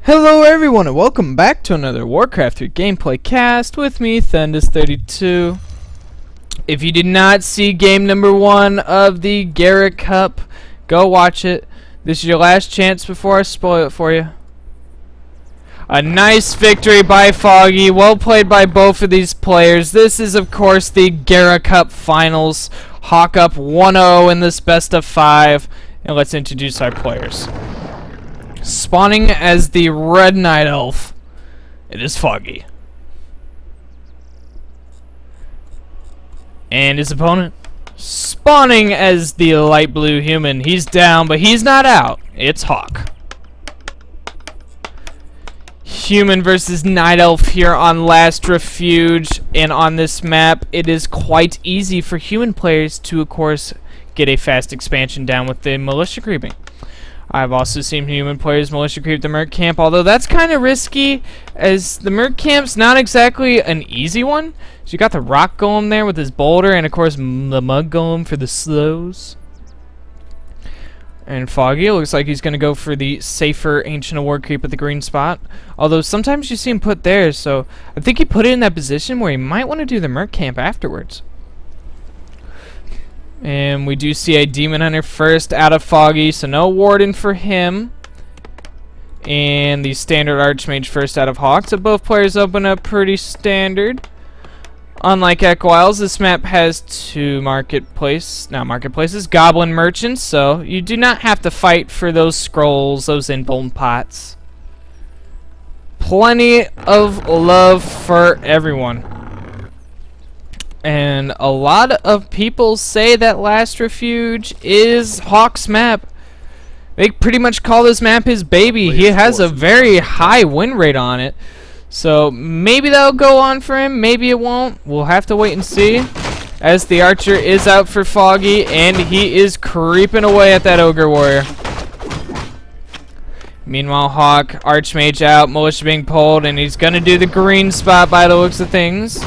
Hello everyone and welcome back to another Warcraft 3 gameplay cast with me, Thundus32. If you did not see game number 1 of the Gera Cup, go watch it. This is your last chance before I spoil it for you. A nice victory by Foggy, well played by both of these players. This is of course the Gera Cup Finals. Hawk up 1-0 in this best of 5, and let's introduce our players. Spawning as the Red Night Elf, it is Foggy. And his opponent, spawning as the Light Blue Human. He's down, but he's not out. It's Hawk. Human versus Night Elf here on Last Refuge, and on this map, it is quite easy for human players to, of course, get a fast expansion down with the militia creeping. I've also seen human players militia creep the Merc Camp, although that's kind of risky, as the Merc Camp's not exactly an easy one. So you got the Rock Golem there with his boulder, and of course the Mud Golem for the slows. And Foggy looks like he's going to go for the safer Ancient of War creep at the green spot. Although sometimes you see him put there, so I think he put it in that position where he might want to do the Merc Camp afterwards. And we do see a Demon Hunter first out of Foggy, so no Warden for him. And the standard Archmage first out of Hawk, so both players open up pretty standard. Unlike Echo Isles, this map has two marketplaces, Goblin Merchants, so you do not have to fight for those scrolls, those Inbound pots. Plenty of love for everyone. And a lot of people say that Last Refuge is Hawk's map. They pretty much call this map his baby. He has a very high win rate on it. So maybe that'll go on for him, maybe it won't. We'll have to wait and see. As the Archer is out for Foggy, and he is creeping away at that Ogre Warrior. Meanwhile, Hawk, Archmage out, Militia being pulled, and he's gonna do the green spot by the looks of things.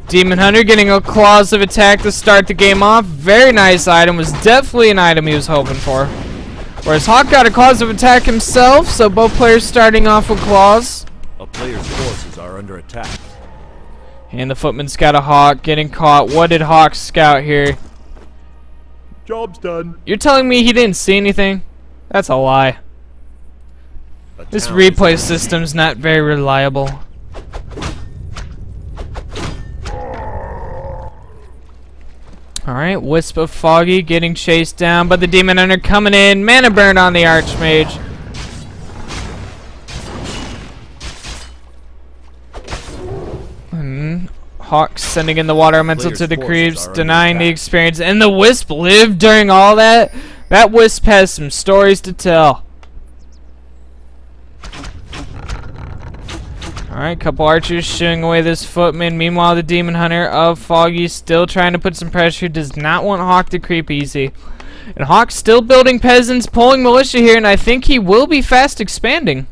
Demon Hunter getting a Claws of Attack to start the game off. Very nice item. Was definitely an item he was hoping for. Whereas Hawk got a Claws of Attack himself, so both players starting off with Claws. A player's forces are under attack. And the Footman Scout of Hawk getting caught. What did Hawk scout here? Job's done. You're telling me he didn't see anything? That's a lie. This replay system's not very reliable. Alright, Wisp of Foggy getting chased down, but the Demon Hunter coming in. Mana burn on the Archmage. Hawk sending in the water elemental to the creeps, denying the experience. And the Wisp lived during all that. That Wisp has some stories to tell. Alright, couple archers shooing away this footman. Meanwhile, the Demon Hunter of Foggy still trying to put some pressure. Does not want Hawk to creep easy. And Hawk still building peasants, pulling militia here, and I think he will be fast expanding.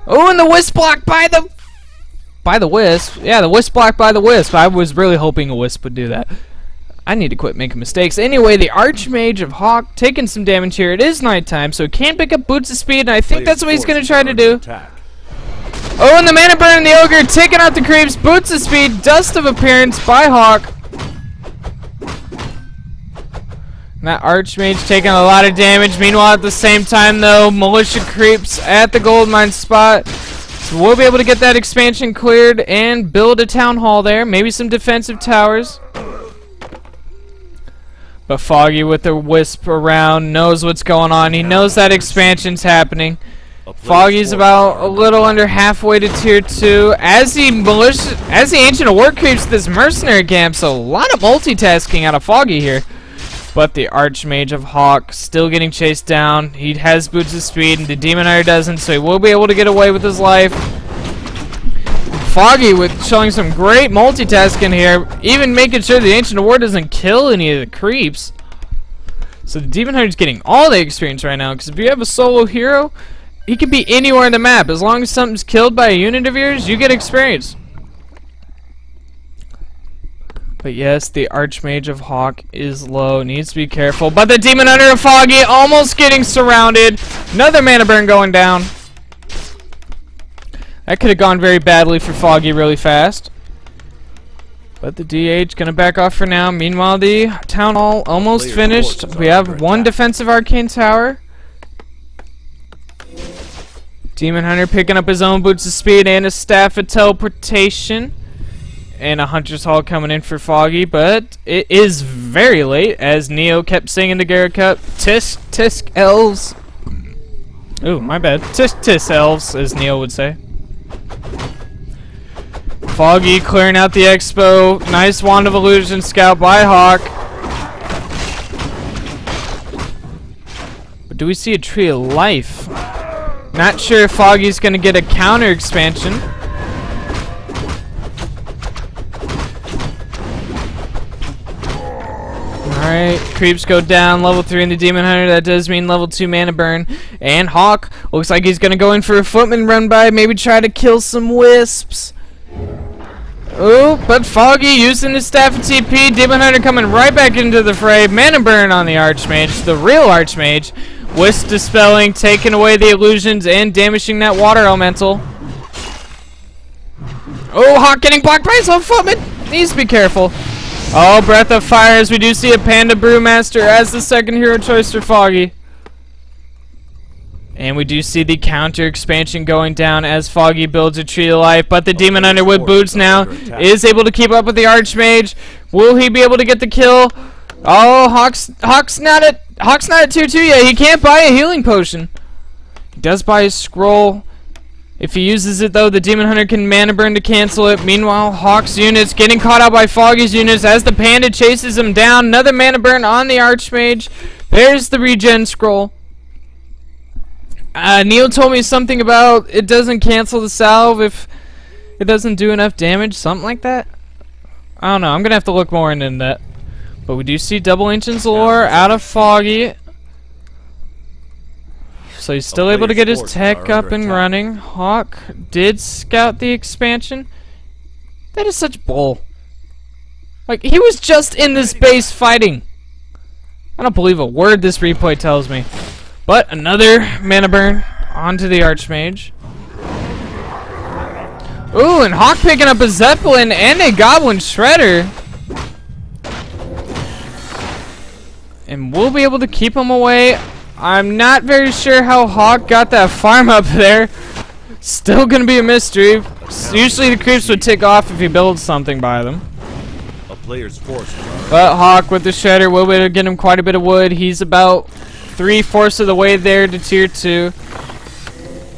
Oh, and the Wisp block by the Wisp. Yeah, the Wisp block by the Wisp. I was really hoping a Wisp would do that. I need to quit making mistakes. Anyway, the Archmage of Hawk taking some damage here. It is nighttime, so he can't pick up Boots of Speed, and I think that's what he's going to try to do. Oh, and the Mana Burn and the Ogre taking out the creeps. Boots of Speed, Dust of Appearance by Hawk. And that Archmage taking a lot of damage. Meanwhile, at the same time, though, Militia creeps at the gold mine spot. So we'll be able to get that expansion cleared and build a town hall there. Maybe some defensive towers. But Foggy with the Wisp around knows what's going on. He knows that expansion's happening. Foggy's about a little under halfway to tier 2 as the Ancient of War creeps this mercenary camp. So a lot of multitasking out of Foggy here. But the Archmage of Hawk still getting chased down. He has Boots of Speed, and the Demon Hunter doesn't, so he will be able to get away with his life. Foggy with showing some great multitasking here, even making sure the Ancient of War doesn't kill any of the creeps. So the Demon Hunter's getting all the experience right now, because if you have a solo hero, he can be anywhere in the map. As long as something's killed by a unit of yours, you get experience. But yes, the Archmage of Hawk is low. Needs to be careful. But the Demon Hunter of Foggy almost getting surrounded. Another mana burn going down. That could have gone very badly for Foggy really fast. But the DH gonna back off for now. Meanwhile, the Town Hall almost finished. We have one defensive Arcane Tower. Demon Hunter picking up his own boots of speed and a staff of teleportation. And a Hunter's Hall coming in for Foggy, but it is very late as Neo kept singing the Gera Cup. Tisk, tisk, elves. Ooh, my bad. Tisk, tisk, elves, as Neo would say. Foggy clearing out the expo. Nice Wand of Illusion scout by Hawk. But do we see a Tree of Life? Not sure if Foggy's gonna get a counter expansion. Alright, creeps go down, level 3 in the Demon Hunter. That does mean level 2 mana burn. And Hawk looks like he's gonna go in for a footman run by, maybe try to kill some wisps. Oh, but Foggy using his staff of TP. Demon Hunter coming right back into the fray. Mana burn on the Archmage, the real Archmage. Wisp dispelling, taking away the illusions and damaging that water elemental. Oh, Hawk getting blocked by his own footman. Needs to be careful. Oh, Breath of Fire, as we do see a Panda Brewmaster as the second hero choice for Foggy. And we do see the counter expansion going down as Foggy builds a Tree of Life, but the Demon Hunter with boots now is able to keep up with the Archmage. Will he be able to get the kill? Oh, Hawk's not at 2-2 yet. He can't buy a healing potion. He does buy a scroll. If he uses it, though, the Demon Hunter can mana burn to cancel it. Meanwhile, Hawk's units getting caught out by Foggy's units as the Panda chases him down. Another mana burn on the Archmage. There's the regen scroll. Neil told me something about it doesn't cancel the salve if it doesn't do enough damage. Something like that. I don't know. I'm going to have to look more into that. But we do see Double Ancient's Lore out of Foggy. So he's still able to get his tech up and running. Hawk did scout the expansion. That is such bull. Like, he was just in this base fighting. I don't believe a word this replay tells me. But another mana burn onto the Archmage. Ooh, and Hawk picking up a Zeppelin and a Goblin Shredder. And we'll be able to keep him away. I'm not very sure how Hawk got that farm up there. Still gonna be a mystery. Usually the creeps would tick off if he builds something by them. A player's forces are. But Hawk with the Shredder will be able to get him quite a bit of wood. He's about 3/4 of the way there to tier 2.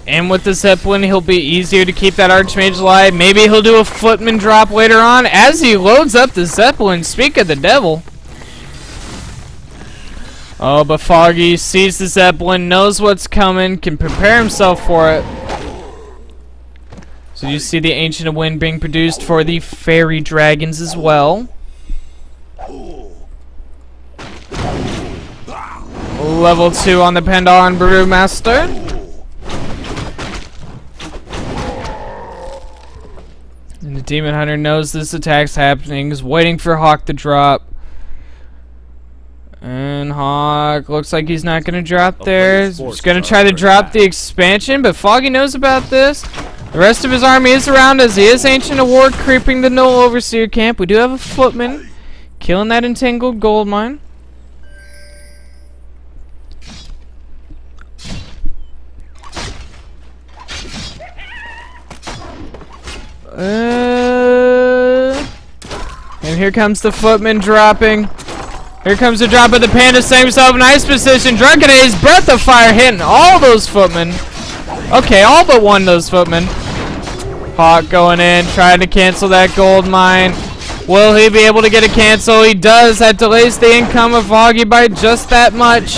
And with the Zeppelin, he'll be easier to keep that Archmage alive. Maybe he'll do a footman drop later on as he loads up the Zeppelin. Speak of the devil. Oh, but Foggy sees the Zeppelin, knows what's coming, can prepare himself for it. So you see the Ancient of Wind being produced for the Fairy Dragons as well. Level 2 on the Pandaren Brewmaster. And the Demon Hunter knows this attack's happening, is waiting for Hawk to drop. And Hawk looks like he's not going to drop there. He's going to try to drop the expansion, but Foggy knows about this. The rest of his army is around as he is Ancient of War creeping the Null Overseer camp. We do have a footman killing that entangled gold mine. And here comes the footman dropping. Here comes the drop of the Panda, setting himself in nice position. Drunken A's Breath of Fire hitting all those footmen. Okay, all but one of those footmen. Hawk going in, trying to cancel that gold mine. Will he be able to get a cancel? He does. That delays the income of Foggy by just that much.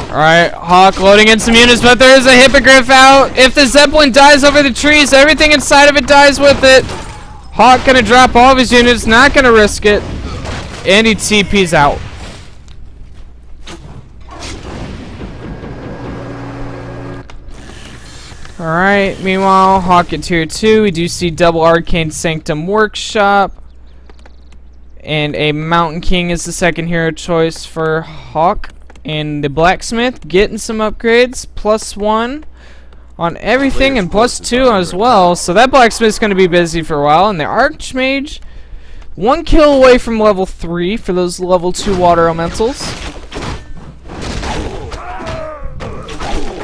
Alright, Hawk loading in some units, but there is a Hippogriff out. If the Zeppelin dies over the trees, everything inside of it dies with it. Hawk gonna drop all of his units, not gonna risk it. And he TP's out. Alright, meanwhile, Hawk at tier 2. We do see double Arcane Sanctum Workshop. And a Mountain King is the second hero choice for Hawk. And the Blacksmith getting some upgrades. +1 on everything and +2 as well. So that Blacksmith's going to be busy for a while. And the Archmage, 1 kill away from level 3 for those level 2 water elementals.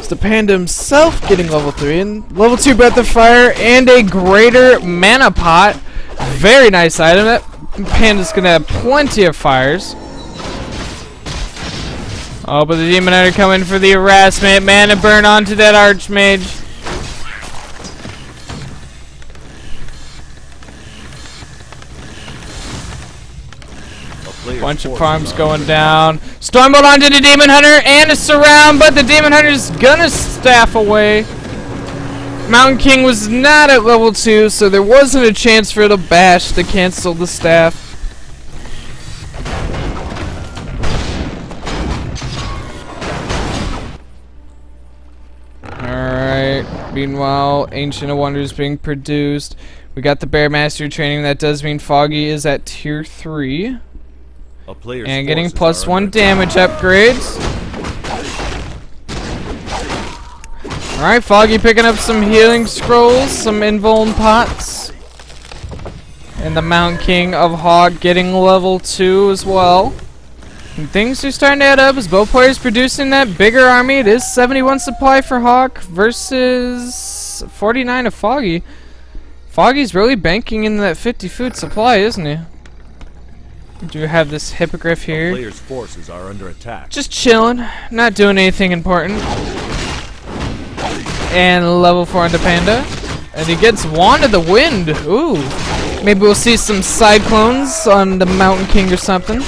The Panda himself getting level 3 and level 2 Breath of Fire and a greater mana pot. Very nice item. That Panda's gonna have plenty of fires. Oh, but the Demon Hunter coming for the harassment. Mana burn onto that Archmage. Bunch of farms going down. Stormbolt onto the Demon Hunter and a surround, but the Demon Hunter's gonna staff away. Mountain King was not at level 2, so there wasn't a chance for it to bash to cancel the staff. Alright, meanwhile, Ancient of Wonders being produced. We got the Bear Mastery training. That does mean Foggy is at tier 3. And getting +1 damage upgrades. Alright, Foggy picking up some healing scrolls, some invuln pots. And the Mountain King of Hawk getting level 2 as well. And things are starting to add up as both players producing that bigger army. It is 71 supply for Hawk versus 49 of Foggy. Foggy's really banking in that 50 food supply, isn't he? Do have this Hippogriff here. Player's forces are under attack. Just chilling, not doing anything important. And level 4 on the Panda. And he gets Wand of the Wind. Ooh. Maybe we'll see some Cyclones on the Mountain King or something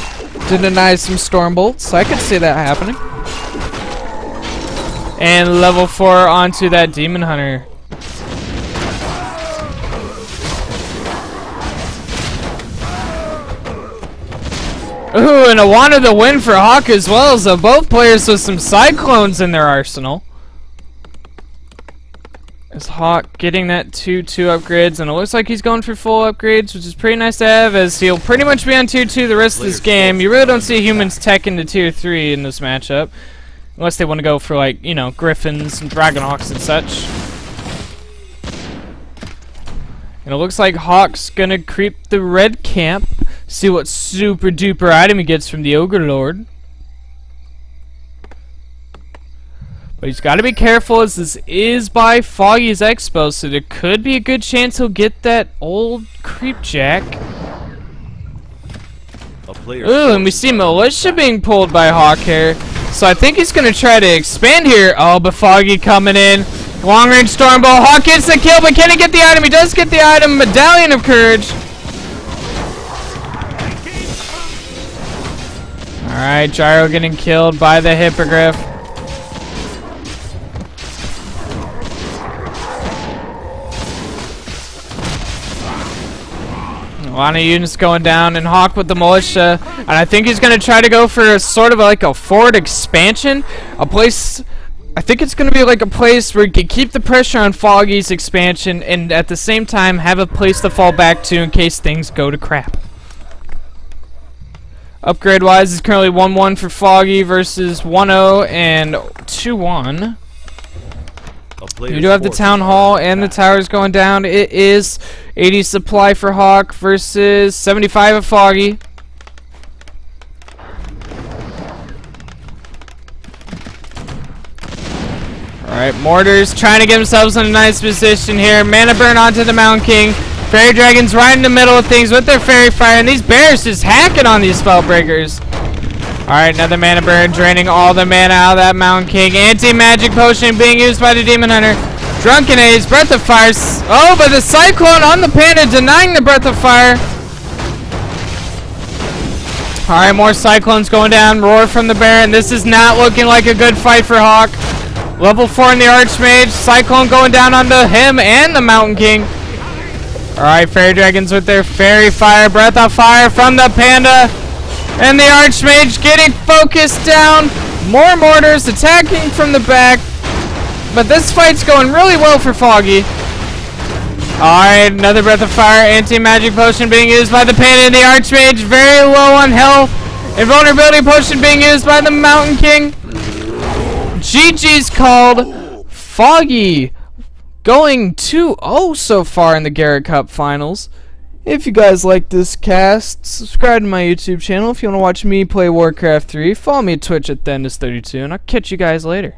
to deny some Stormbolts. I could see that happening. And level 4 onto that Demon Hunter. Ooh, and a Wand of the Wind for Hawk as well, so both players with some Cyclones in their arsenal. Is Hawk getting that 2-2 upgrades, and it looks like he's going for full upgrades, which is pretty nice to have, as he'll pretty much be on tier 2 the rest of this game. You really don't see humans tech into tier 3 in this matchup, unless they want to go for, like, you know, Griffins and Dragonhawks and such. And it looks like Hawk's gonna creep the red camp, see what super duper item he gets from the Ogre Lord. But he's got to be careful, as this is by Foggy's Expo, so there could be a good chance he'll get that old Creepjack. Ooh, and we see Militia being pulled by Hawk here. So I think he's going to try to expand here. Oh, but Foggy coming in. Long range Stormbolt. Hawk gets the kill, but can he get the item? He does get the item. Medallion of Courage. Alright, Gyro getting killed by the Hippogriff. A lot of units going down, and Hawk with the Militia. And I think he's going to try to go for a sort of like a forward expansion. A place... I think it's going to be like a place where you can keep the pressure on Foggy's expansion and at the same time have a place to fall back to in case things go to crap. Upgrade wise is currently 1-1 for Foggy versus 1-0 and 2-1. We do have the Town Hall and the towers going down. It is 80 supply for Hawk versus 75 of Foggy. Alright, Mortars trying to get themselves in a nice position here. Mana burn onto the Mountain King. Fairy Dragons right in the middle of things with their Fairy Fire. And these bears just hacking on these Spellbreakers. Alright, another Mana burn, draining all the mana out of that Mountain King. Anti-magic potion being used by the Demon Hunter. Drunken Haze, Breath of Fire. Oh, but the Cyclone on the Panda denying the Breath of Fire. Alright, more Cyclones going down. Roar from the Baron. This is not looking like a good fight for Hawk. Level 4 in the Archmage. Cyclone going down on him and the Mountain King. Alright, Fairy Dragons with their Fairy Fire. Breath of Fire from the Panda. And the Archmage getting focused down. More Mortars attacking from the back. But this fight's going really well for Foggy. Alright, another Breath of Fire, anti-magic potion being used by the Pain and the Archmage, very low on health. Invulnerability potion being used by the Mountain King. GG's called. Foggy going 2-0 so far in the Gera Cup finals. If you guys like this cast, subscribe to my YouTube channel. If you want to watch me play Warcraft 3, follow me at Twitch at Thendis32, and I'll catch you guys later.